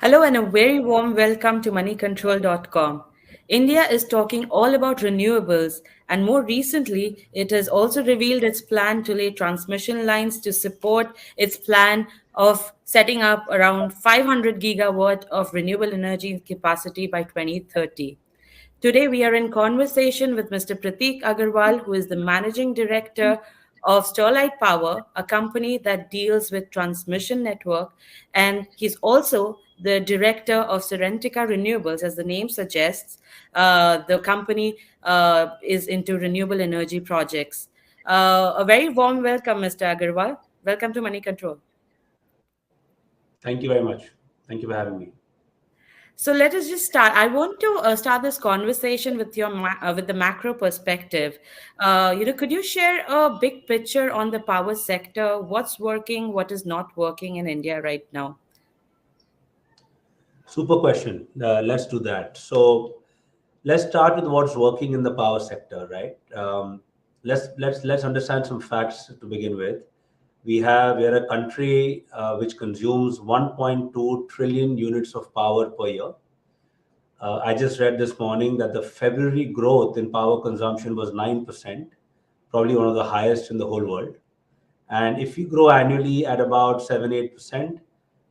Hello and a very warm welcome to Moneycontrol.com. India is talking all about renewables, and more recently, it has also revealed its plan to lay transmission lines to support its plan of setting up around 500 gigawatt of renewable energy capacity by 2030. Today, we are in conversation with Mr. Pratik Agarwal, who is the managing director of Sterlite Power, a company that deals with transmission network, and he's also the director of Serentica Renewables, as the name suggests. The company is into renewable energy projects. A very warm welcome, Mr. Agarwal. Welcome to Money Control. Thank you very much. Thank you for having me. So let us just start. I want to start this conversation with with the macro perspective. Could you share a big picture on the power sector? What's working? What is not working in India right now? Super question. Let's do that. So let's start with what's working in the power sector, right? Let's understand some facts to begin with. We are a country which consumes 1.2 trillion units of power per year. I just read this morning that the February growth in power consumption was 9%, probably one of the highest in the whole world. And if you grow annually at about 7-8%,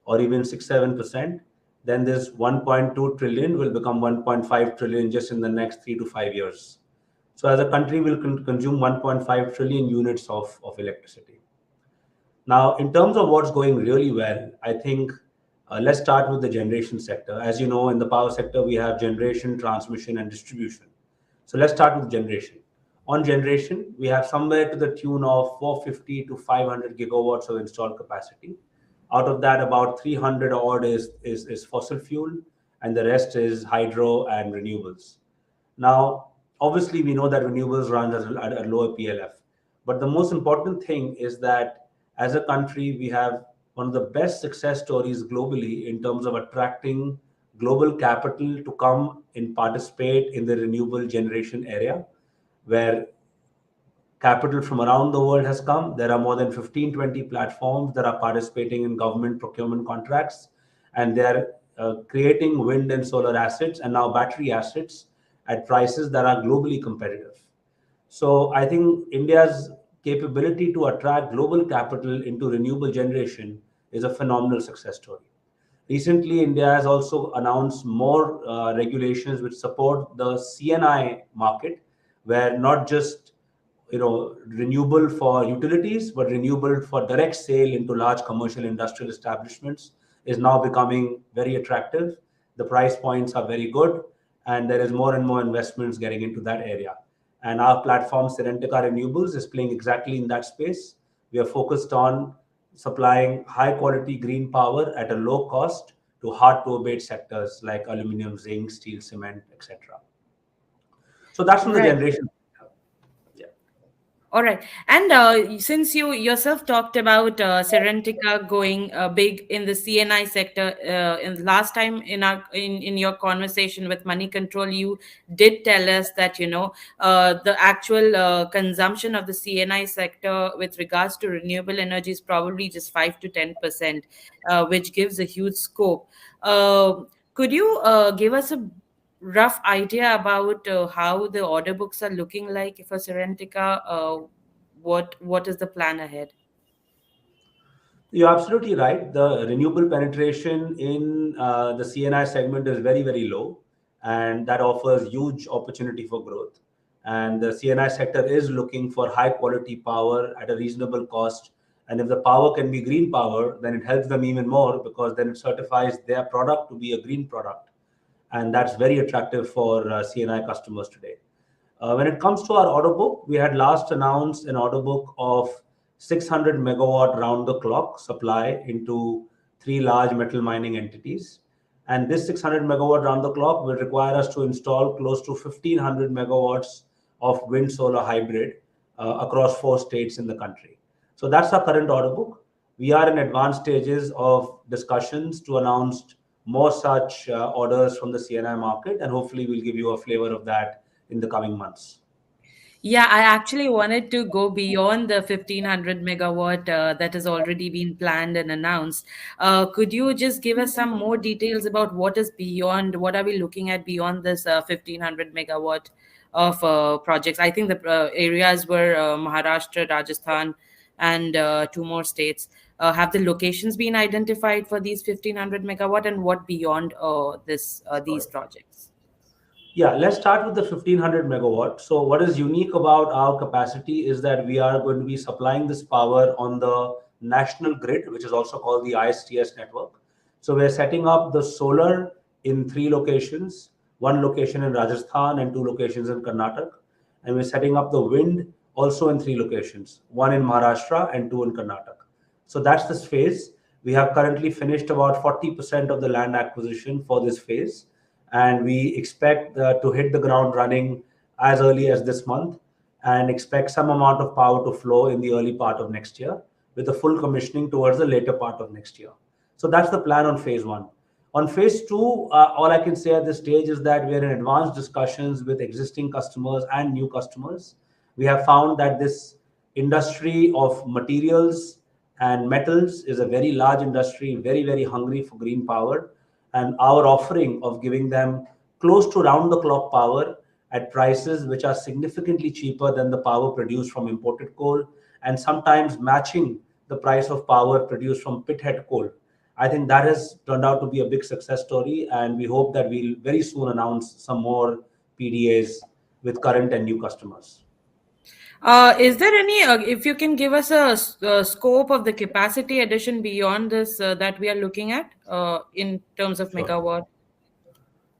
or even 6-7%, then this 1.2 trillion will become 1.5 trillion just in the next 3 to 5 years. So as a country, we'll consume 1.5 trillion units of electricity. Now, in terms of what's going really well, I think let's start with the generation sector. As you know, in the power sector, we have generation, transmission, and distribution. So let's start with generation. On generation, we have somewhere to the tune of 450 to 500 gigawatts of installed capacity. Out of that, about 300 odd is fossil fuel, and the rest is hydro and renewables. Now, obviously, we know that renewables run at a lower PLF. But the most important thing is that as a country, we have one of the best success stories globally in terms of attracting global capital to come and participate in the renewable generation area, where capital from around the world has come. There are more than 15-20 platforms that are participating in government procurement contracts, and they are creating wind and solar assets and now battery assets at prices that are globally competitive. So I think India's capability to attract global capital into renewable generation is a phenomenal success story. Recently, India has also announced more regulations which support the CNI market, where not just renewable for utilities, but renewable for direct sale into large commercial industrial establishments is now becoming very attractive. The price points are very good, and there is more and more investments getting into that area. And our platform, Serentica Renewables, is playing exactly in that space. We are focused on supplying high quality green power at a low cost to hard to abate sectors like aluminum, zinc, steel, cement, etc. So that's from the Right. generation. Yeah. All right. And since you yourself talked about Serentica going big in the CNI sector, in last time in your conversation with Money Control, you did tell us that the actual consumption of the CNI sector with regards to renewable energy is probably just 5 to 10%, which gives a huge scope. Uh, could you give us a rough idea about how the order books are looking like for Serentica? What is the plan ahead? You're absolutely right. The renewable penetration in the CNI segment is very, very low, and that offers huge opportunity for growth. And the CNI sector is looking for high quality power at a reasonable cost. And if the power can be green power, then it helps them even more because then it certifies their product to be a green product. And that's very attractive for CNI customers today. When it comes to our order book, we had last announced an order book of 600 megawatt round the clock supply into three large metal mining entities. And this 600 megawatt round the clock will require us to install close to 1500 megawatts of wind solar hybrid across 4 states in the country. So that's our current order book. We are in advanced stages of discussions to announce more such orders from the CNI market, and hopefully we'll give you a flavor of that in the coming months. Yeah, I actually wanted to go beyond the 1500 megawatt that has already been planned and announced. Could you just give us some more details about what is beyond, what are we looking at beyond this 1500 megawatt of projects? I think the areas were Maharashtra, Rajasthan, and two more states. Have the locations been identified for these 1500 megawatt, and what beyond this these projects? Yeah, let's start with the 1500 megawatt. So, what is unique about our capacity is that we are going to be supplying this power on the national grid, which is also called the ISTS network. So, we're setting up the solar in three locations, one location in Rajasthan and two locations in Karnataka. And we're setting up the wind also in three locations, one in Maharashtra and two in Karnataka. So, that's this phase. We have currently finished about 40% of the land acquisition for this phase, and we expect to hit the ground running as early as this month, and expect some amount of power to flow in the early part of next year, with the full commissioning towards the later part of next year. So that's the plan on phase one. On phase two, all I can say at this stage is that we are in advanced discussions with existing customers and new customers. We have found that this industry of materials and metals is a very large industry, very, very hungry for green power. And our offering of giving them close to round the clock power at prices which are significantly cheaper than the power produced from imported coal, and sometimes matching the price of power produced from pithead coal. I think that has turned out to be a big success story, and we hope that we'll very soon announce some more PDAs with current and new customers. Is there any, if you can give us a scope of the capacity addition beyond this that we are looking at in terms of Sure. megawatt?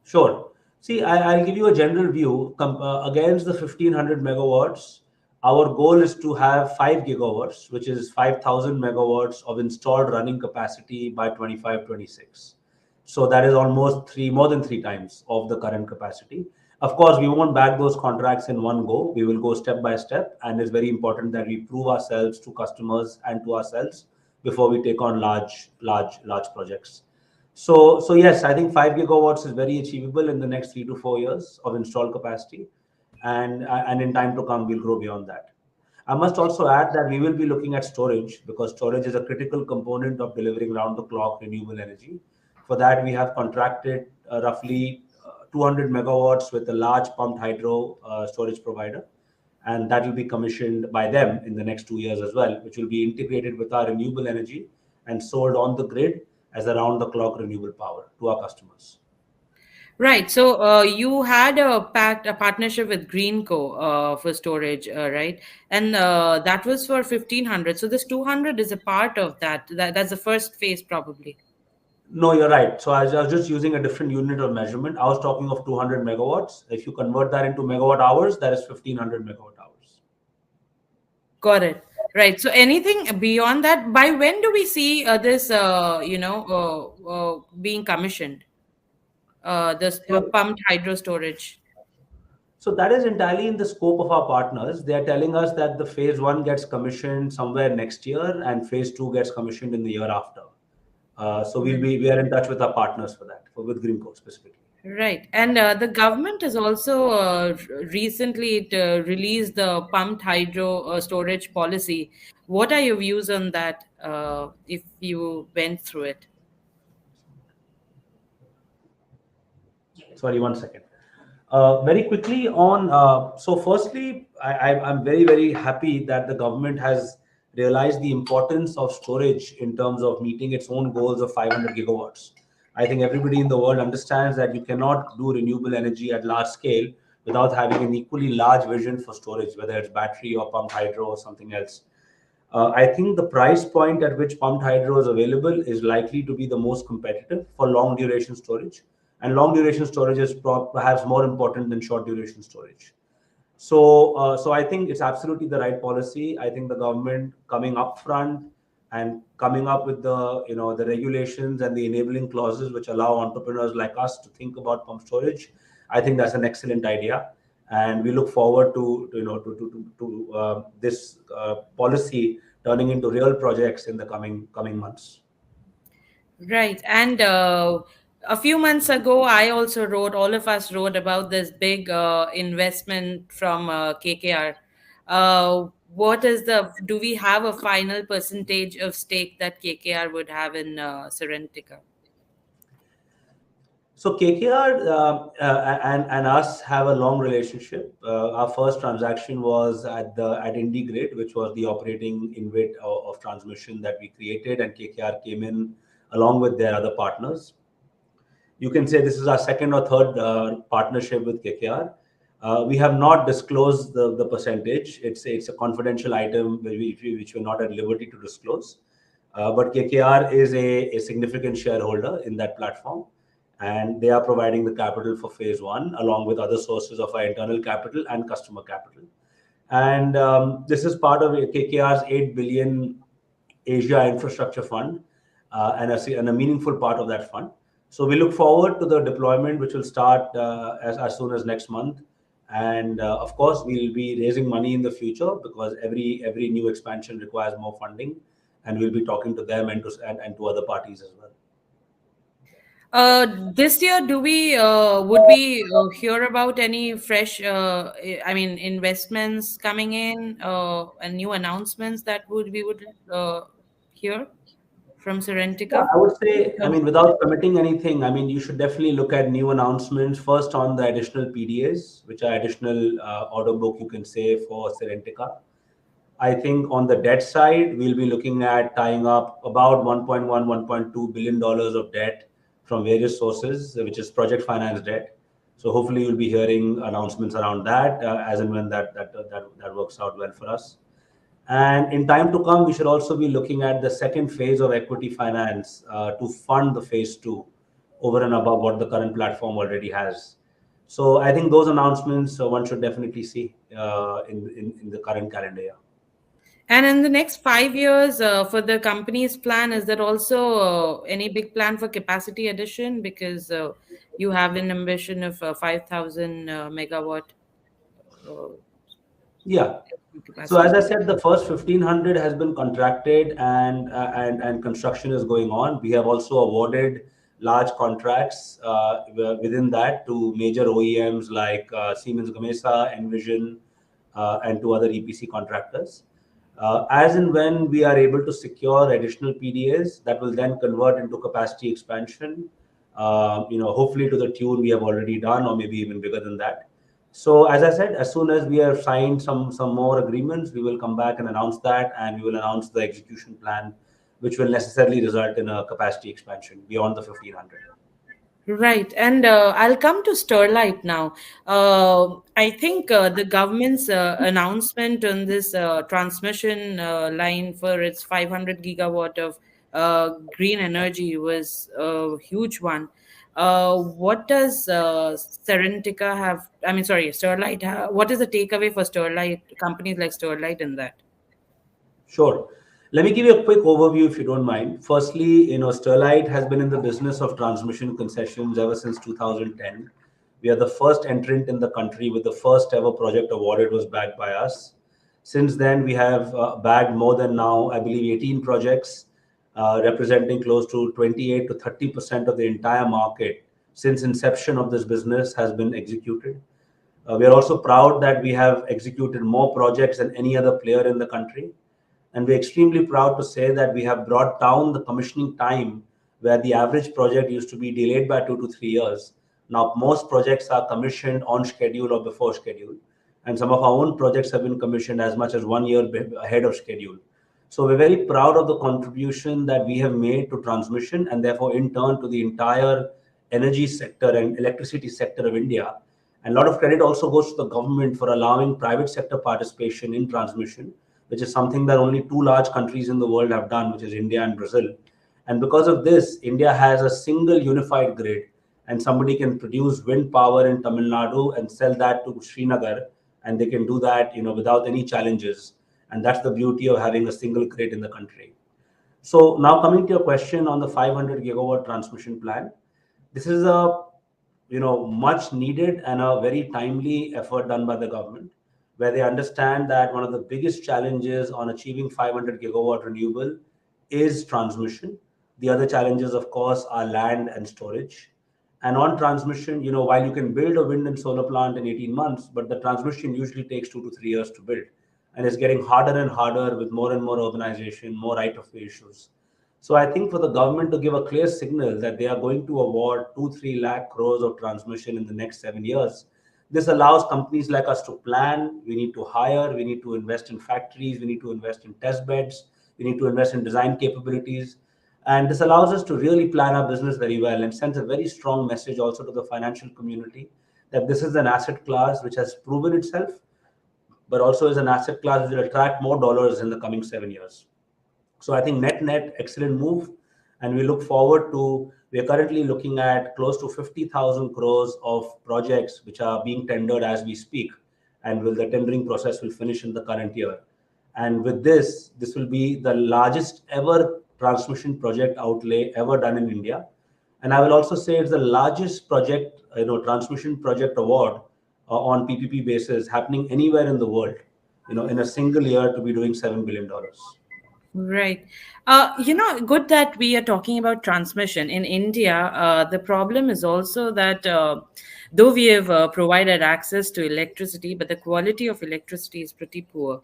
Sure. See, I'll give you a general view. Against the 1500 megawatts, our goal is to have 5 gigawatts, which is 5,000 megawatts of installed running capacity by 25-26. So that is almost more than three times of the current capacity. Of course, we won't bag those contracts in one go. We will go step by step, and it's very important that we prove ourselves to customers and to ourselves before we take on large projects. So yes, I think 5 gigawatts is very achievable in the next 3 to 4 years of installed capacity, and in time to come, we'll grow beyond that. I must also add that we will be looking at storage, because storage is a critical component of delivering round-the-clock renewable energy. For that, we have contracted roughly 200 megawatts with a large pumped hydro storage provider, and that will be commissioned by them in the next 2 years as well, which will be integrated with our renewable energy and sold on the grid as around the clock renewable power to our customers. Right. So you had a partnership with Greenco for storage, right? And that was for 1500. So this 200 is a part of that. That's the first phase, probably. No, you're right. So I was just using a different unit of measurement. I was talking of 200 megawatts. If you convert that into megawatt hours, that is 1500 megawatt hours. Got it. Right. So anything beyond that, by when do we see this, being commissioned? This So, pumped hydro storage. so that is entirely in the scope of our partners. They are telling us that the phase one gets commissioned somewhere next year, and phase two gets commissioned in the year after. So we are in touch with our partners for that, with Greenco specifically. Right. And the government has also recently released the pumped hydro storage policy. What are your views on that if you went through it? Sorry, one second. Very quickly on, so firstly, I'm very, very happy that the government has realized the importance of storage in terms of meeting its own goals of 500 gigawatts. I think everybody in the world understands that you cannot do renewable energy at large scale without having an equally large vision for storage, whether it's battery or pumped hydro or something else. I think the price point at which pumped hydro is available is likely to be the most competitive for long duration storage, and long duration storage is perhaps more important than short duration storage. So I think it's absolutely the right policy. I think the government coming up front and coming up with the regulations and the enabling clauses which allow entrepreneurs like us to think about pump storage. I think that's an excellent idea, and we look forward to this policy turning into real projects in the coming months. Right. And A few months ago, I also wrote, all of us wrote about this big investment from KKR. What is do we have a final percentage of stake that KKR would have in Serentica? So KKR and us have a long relationship. Our first transaction was at IndiGrid, which was the operating InvIT of transmission that we created, and KKR came in along with their other partners. You can say this is our second or third partnership with KKR. We have not disclosed the percentage. It's a confidential item which we're not at liberty to disclose. But KKR is a significant shareholder in that platform, and they are providing the capital for phase one along with other sources of our internal capital and customer capital. And this is part of KKR's 8 billion Asia Infrastructure Fund, and a meaningful part of that fund. So we look forward to the deployment, which will start as soon as next month. And of course, we'll be raising money in the future because every new expansion requires more funding, and we'll be talking to them and to other parties as well. This year, do we would we hear about any fresh, I mean, investments coming in and new announcements that we would hear from Yeah, Serentica? I would say, I mean, without committing anything, I mean, you should definitely look at new announcements first on the additional PDAs, which are additional order book, you can say, for Serentica. I think on the debt side, we'll be looking at tying up about 1.1, $1.2 billion of debt from various sources, which is project finance debt. So hopefully you'll be hearing announcements around that as and when that works out well for us. And in time to come, we should also be looking at the second phase of equity finance to fund the phase two over and above what the current platform already has. So I think those announcements one should definitely see in the current calendar year. And in the next 5 years, for the company's plan, is there also any big plan for capacity addition? Because you have an ambition of 5,000 megawatt uh, Yeah. So as capacity. I said, the first 1,500 has been contracted and construction is going on. We have also awarded large contracts within that to major OEMs like Siemens Gamesa, Envision, and to other EPC contractors. As and when we are able to secure additional PDAs, that will then convert into capacity expansion. Hopefully to the tune we have already done, or maybe even bigger than that. So as I said, as soon as we have signed some more agreements, we will come back and announce that, and we will announce the execution plan, which will necessarily result in a capacity expansion beyond the 1,500. Right. And I'll come to Sterlite now. I think the government's announcement on this transmission line for its 500 gigawatt of green energy was a huge one. What does Serentica have? I mean, sorry, Sterlite. What is the takeaway for Sterlite, companies like Sterlite in that? Sure. Let me give you a quick overview if you don't mind. Firstly, Sterlite has been in the business of transmission concessions ever since 2010. We are the first entrant in the country with the first ever project awarded was backed by us. Since then, we have bagged more than now, I believe, 18 projects representing close to 28 to 30% of the entire market since inception of this business has been executed. We are also proud that we have executed more projects than any other player in the country. And we're extremely proud to say that we have brought down the commissioning time where the average project used to be delayed by 2 to 3 years. Now, most projects are commissioned on schedule or before schedule. And some of our own projects have been commissioned as much as 1 year ahead of schedule. So we're very proud of the contribution that we have made to transmission and therefore in turn to the entire energy sector and electricity sector of India. And a lot of credit also goes to the government for allowing private sector participation in transmission, which is something that only two large countries in the world have done, which is India and Brazil. And because of this, India has a single unified grid, and somebody can produce wind power in Tamil Nadu and sell that to Srinagar, and they can do that, without any challenges. And that's the beauty of having a single grid in the country. So now coming to your question on the 500 gigawatt transmission plan, this is a much needed and a very timely effort done by the government, where they understand that one of the biggest challenges on achieving 500 gigawatt renewable is transmission. The other challenges, of course, are land and storage. And on transmission, while you can build a wind and solar plant in 18 months, but the transmission usually takes 2 to 3 years to build. And it's getting harder and harder with more and more urbanization, more right of way issues. So I think for the government to give a clear signal that they are going to award 2-3 lakh crores of transmission in the next 7 years, this allows companies like us to plan. We need to hire, we need to invest in factories, we need to invest in test beds, we need to invest in design capabilities. And this allows us to really plan our business very well and sends a very strong message also to the financial community that this is an asset class which has proven itself, but also is an asset class which will attract more dollars in the coming 7 years. So I think net excellent move, and we look forward to. We are currently looking at close to 50,000 crores of projects which are being tendered as we speak, and will the tendering process will finish in the current year. And with this will be the largest ever transmission project outlay ever done in India. And I will also say it's the largest project, transmission project award on PPP basis happening anywhere in the world, in a single year to be doing $7 billion. Right. Good that we are talking about transmission. In India, the problem is also that though we have provided access to electricity, but the quality of electricity is pretty poor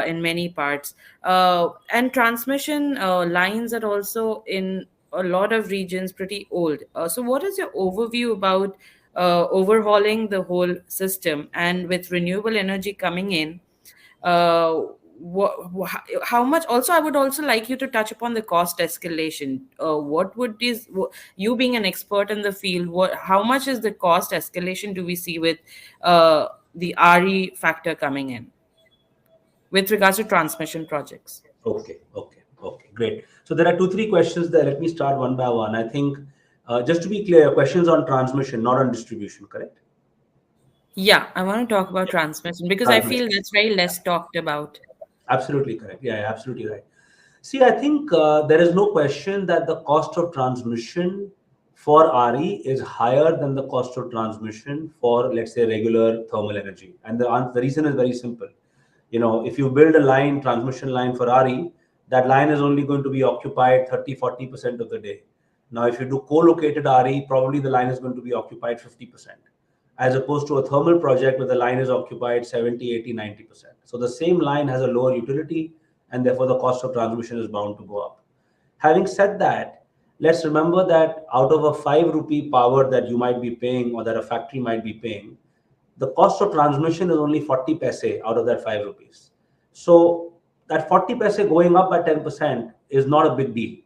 in many parts. And transmission lines are also in a lot of regions pretty old. So, what is your overview about overhauling the whole system? And with renewable energy coming in, uh, how much? Also, I would also like you to touch upon the cost escalation. What would is you being an expert in the field, how much is the cost escalation do we see with the RE factor coming in with regards to transmission projects? Okay, great. So there are two, three questions there. Let me start one by one. I think, just to be clear, questions on transmission, not on distribution, correct? Yeah, I want to talk about transmission because I feel Transmission. that's very less talked about. Absolutely correct. Yeah, yeah, absolutely right. See, I think there is no question that the cost of transmission for RE is higher than the cost of transmission for, let's say, regular thermal energy. And the reason is very simple. If you build a line, transmission line for RE, that line is only going to be occupied 30-40% of the day. Now, if you do co-located RE, probably the line is going to be occupied 50%, as opposed to a thermal project where the line is occupied 70, 80, 90%. So the same line has a lower utility, and therefore the cost of transmission is bound to go up. Having said that, let's remember that out of a 5 rupee power that you might be paying or that a factory might be paying, the cost of transmission is only 40 paise out of that 5 rupees. So that 40 paise going up by 10% is not a big deal.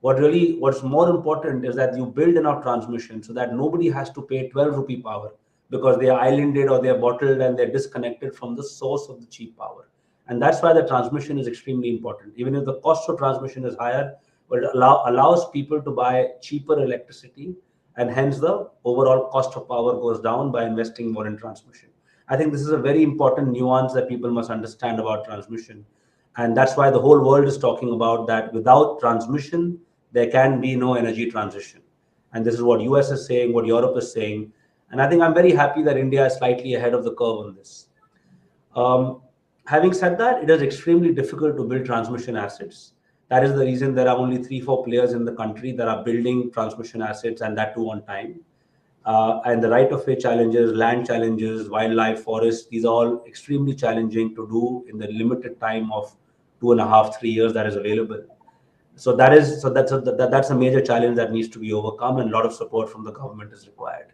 What's more important is that you build enough transmission so that nobody has to pay 12 rupee power because they are islanded or they are bottled and they're disconnected from the source of the cheap power. And that's why the transmission is extremely important. Even if the cost of transmission is higher, but allows people to buy cheaper electricity, and hence the overall cost of power goes down by investing more in transmission. I think this is a very important nuance that people must understand about transmission. And that's why the whole world is talking about that without transmission, there can be no energy transition. And this is what US is saying, what Europe is saying. And I think I'm very happy that India is slightly ahead of the curve on this. Um, Having said that, it is extremely difficult to build transmission assets. That is the reason there are only 3-4 players in the country that are building transmission assets, and that too on time. And the right of way challenges, land challenges, wildlife, forests, these are all extremely challenging to do in the limited time of 2.5, 3 years that is available. So that's a major challenge that needs to be overcome, and a lot of support from the government is required.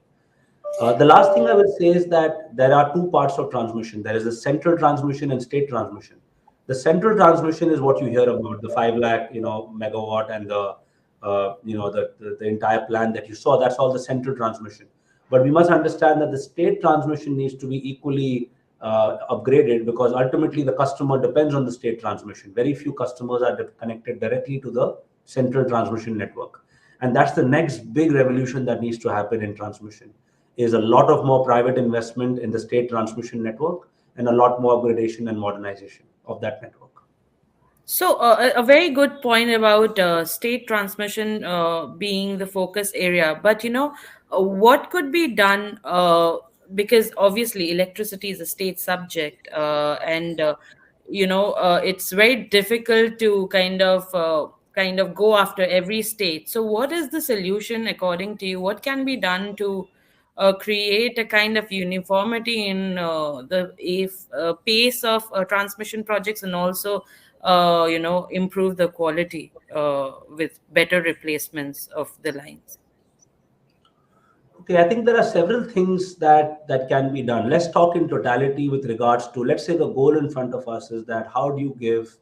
The last thing I will say is that there are two parts of transmission. There is the central transmission and state transmission. The central transmission is what you hear about, the 5 lakh, megawatt, and the entire plan that you saw. That's all the central transmission. But we must understand that the state transmission needs to be equally upgraded, because ultimately the customer depends on the state transmission. Very few customers are connected directly to the central transmission network. And that's the next big revolution that needs to happen in transmission, is a lot of more private investment in the state transmission network and a lot more upgradation and modernization of that network. So, a very good point about state transmission being the focus area. But, what could be done? Because obviously, electricity is a state subject, and it's very difficult to kind of go after every state. So, what is the solution according to you? What can be done to create a kind of uniformity in the pace of transmission projects, and also, improve the quality with better replacements of the lines? Okay, I think there are several things that can be done. Let's talk in totality with regards to, let's say, the goal in front of us is that how do you give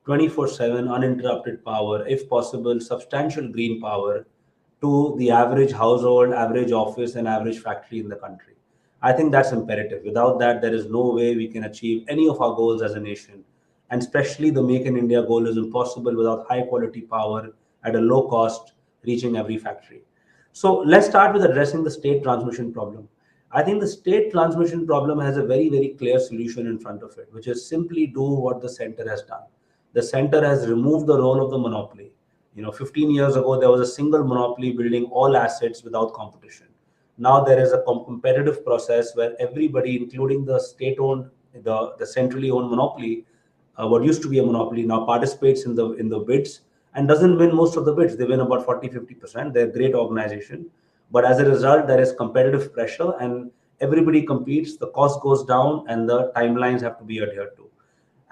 24/7 uninterrupted power, if possible, substantial green power to the average household, average office, and average factory in the country. I think that's imperative. Without that, there is no way we can achieve any of our goals as a nation. And especially the Make in India goal is impossible without high quality power at a low cost reaching every factory. So let's start with addressing the state transmission problem. I think the state transmission problem has a very, very clear solution in front of it, which is simply do what the center has done. The center has removed the role of the monopoly. 15 years ago, there was a single monopoly building all assets without competition. Now there is a competitive process where everybody, including the state-owned, the centrally owned monopoly, what used to be a monopoly, now participates in the bids and doesn't win most of the bids. They win about 40-50%. They're a great organization, but as a result, there is competitive pressure and everybody competes. The cost goes down and the timelines have to be adhered to.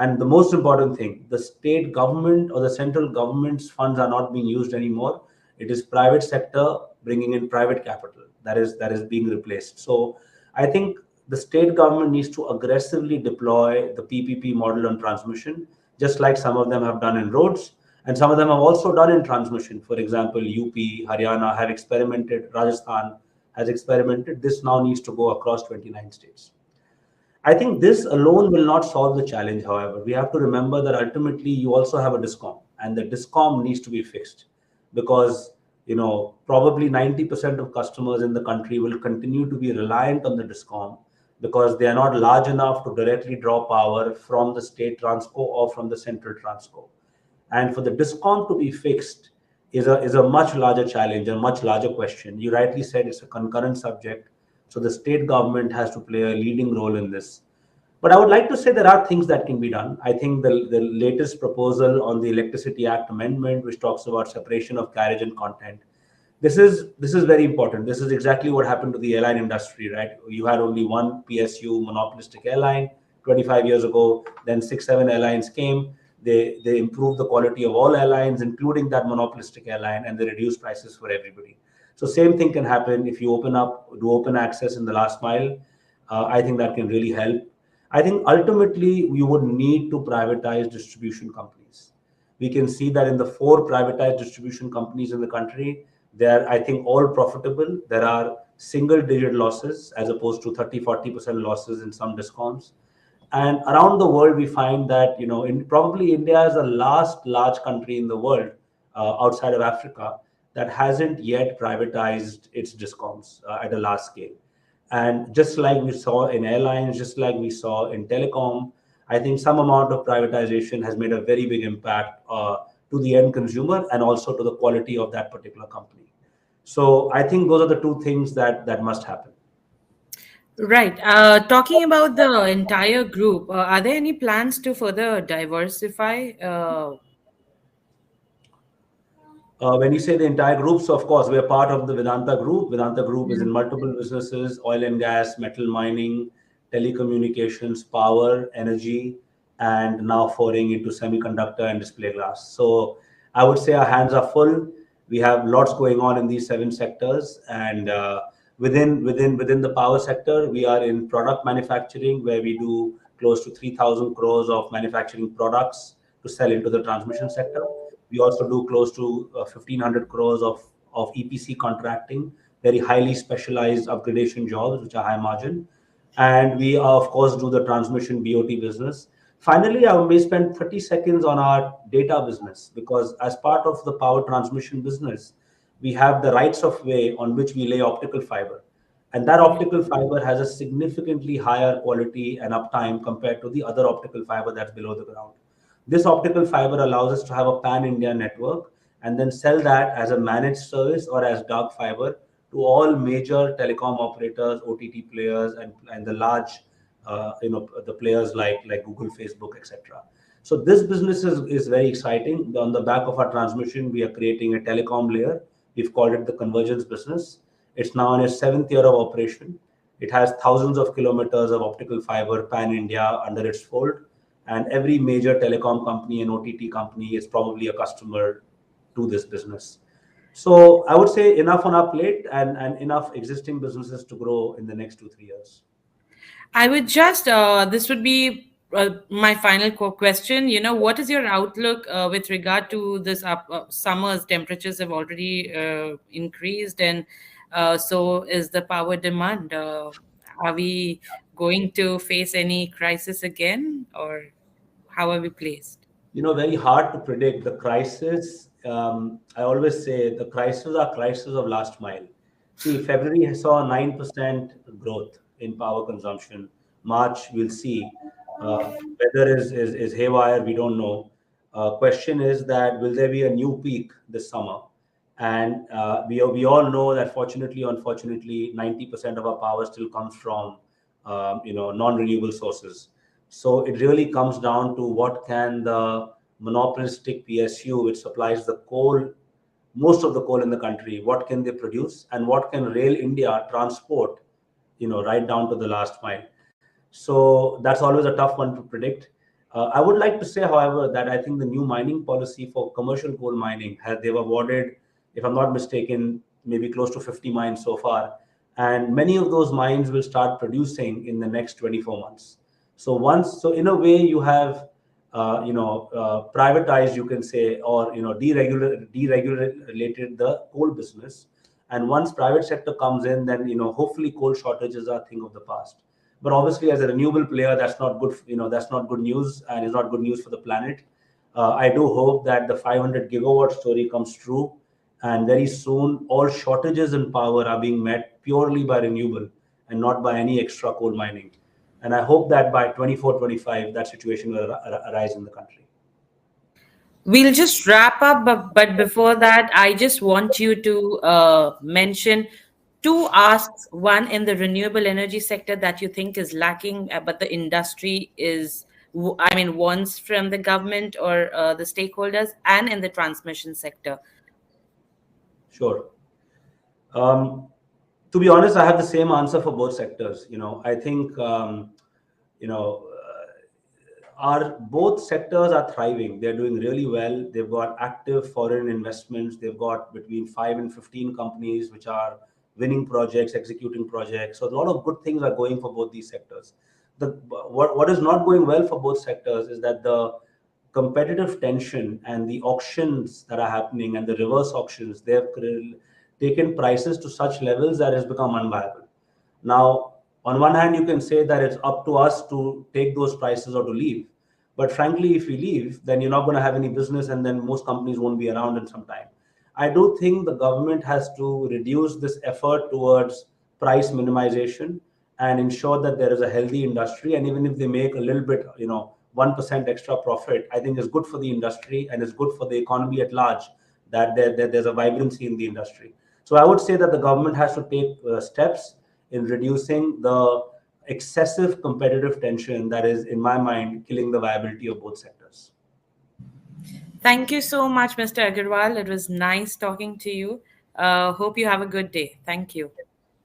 And the most important thing, the state government or the central government's funds are not being used anymore. It is private sector bringing in private capital that is being replaced. So I think the state government needs to aggressively deploy the PPP model on transmission, just like some of them have done in roads, and some of them have also done in transmission. For example, UP, Haryana have experimented, Rajasthan has experimented. This now needs to go across 29 states. I think this alone will not solve the challenge, however. We have to remember that ultimately you also have a discom, and the discom needs to be fixed because probably 90% of customers in the country will continue to be reliant on the discom because they are not large enough to directly draw power from the state transco or from the central transco. And for the discom to be fixed is a much larger challenge, a much larger question. You rightly said it's a concurrent subject, so the state government has to play a leading role in this. But I would like to say there are things that can be done. I think the latest proposal on the Electricity Act amendment, which talks about separation of carriage and content, this is very important. This is exactly what happened to the airline industry, right? You had only one PSU monopolistic airline 25 years ago. Then 6, 7 airlines came. They improved the quality of all airlines, including that monopolistic airline, and they reduced prices for everybody. So same thing can happen if you do open access in the last mile. I think that can really help. I think ultimately we would need to privatize distribution companies. We can see that in the 4 privatized distribution companies in the country, they're, I think, all profitable. There are single digit losses as opposed to 30-40% losses in some discoms. And around the world, we find that, probably India is the last large country in the world outside of Africa that hasn't yet privatized its discoms at a large scale. And just like we saw in airlines, just like we saw in telecom, I think some amount of privatization has made a very big impact to the end consumer and also to the quality of that particular company. So I think those are the two things that must happen. Right. Talking about the entire group, are there any plans to further diversify? When you say the entire group, so of course we are part of the Vedanta group. Vedanta group is in multiple businesses: oil and gas, metal mining, telecommunications, power, energy, and now foraying into semiconductor and display glass. So I would say our hands are full. We have lots going on in these 7 sectors, and within the power sector, we are in product manufacturing, where we do close to 3,000 crores of manufacturing products to sell into the transmission sector. We also do close to 1,500 crores of EPC contracting, very highly specialized upgradation jobs, which are high margin. And we, of course, do the transmission BOT business. Finally, I may spend 30 seconds on our data business, because as part of the power transmission business, we have the rights of way on which we lay optical fiber. And that optical fiber has a significantly higher quality and uptime compared to the other optical fiber that's below the ground. This optical fiber allows us to have a pan-India network and then sell that as a managed service or as dark fiber to all major telecom operators, OTT players, and the large, the players like Google, Facebook, etc. So this business is very exciting. On the back of our transmission, we are creating a telecom layer. We've called it the convergence business. It's now in its seventh year of operation. It has thousands of kilometers of optical fiber pan India under its fold, and every major telecom company and OTT company is probably a customer to this business. So I would say enough on our plate, and enough existing businesses to grow in the next 2 3 years. I would just, this would be my final question. What is your outlook with regard to this summer's temperatures have already increased, and so is the power demand. Are we going to face any crisis again, or how are we placed? Very hard to predict the crisis. I always say the crises are crises of last mile. See, February saw a 9% growth in power consumption. March, we'll see. Weather is haywire, we don't know. Question is that will there be a new peak this summer? And we all know that fortunately, unfortunately, 90% of our power still comes from non-renewable sources. So it really comes down to what can the monopolistic PSU, which supplies the coal, most of the coal in the country, what can they produce, and what can Rail India transport, right down to the last mile. So that's always a tough one to predict. I would like to say, however, that I think the new mining policy for commercial coal mining they've awarded, if I'm not mistaken, maybe close to 50 mines so far, and many of those mines will start producing in the next 24 months. So in a way, you have privatized, you can say, or deregulated the coal business. And once private sector comes in, then hopefully coal shortages are a thing of the past. But obviously, as a renewable player, that's not good. That's not good news, and it's not good news for the planet. I do hope that the 500 gigawatt story comes true, and very soon all shortages in power are being met purely by renewable and not by any extra coal mining. And I hope that by 24-25, that situation will arise in the country. We'll just wrap up, but before that, I just want you to mention two asks. One in the renewable energy sector that you think is lacking, but the industry wants from the government or the stakeholders, and in the transmission sector. Sure. Um, to be honest, I have the same answer for both sectors. I think you know our both sectors are thriving. They're doing really well. They've got active foreign investments. They've got between 5 and 15 companies which are winning projects, executing projects. So a lot of good things are going for both these sectors. What is not going well for both sectors is that the competitive tension and the auctions that are happening and the reverse auctions, they have taken prices to such levels that has become unviable. Now, on one hand, you can say that it's up to us to take those prices or to leave. But frankly, if we leave, then you're not going to have any business, and then most companies won't be around in some time. I do think the government has to reduce this effort towards price minimization and ensure that there is a healthy industry. And even if they make a little bit, 1% extra profit, I think is good for the industry and is good for the economy at large, that there's a vibrancy in the industry. So I would say that the government has to take steps in reducing the excessive competitive tension that is, in my mind, killing the viability of both sectors. Thank you so much, Mr. Agarwal. It was nice talking to you. Hope you have a good day. Thank you.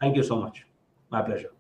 Thank you so much. My pleasure.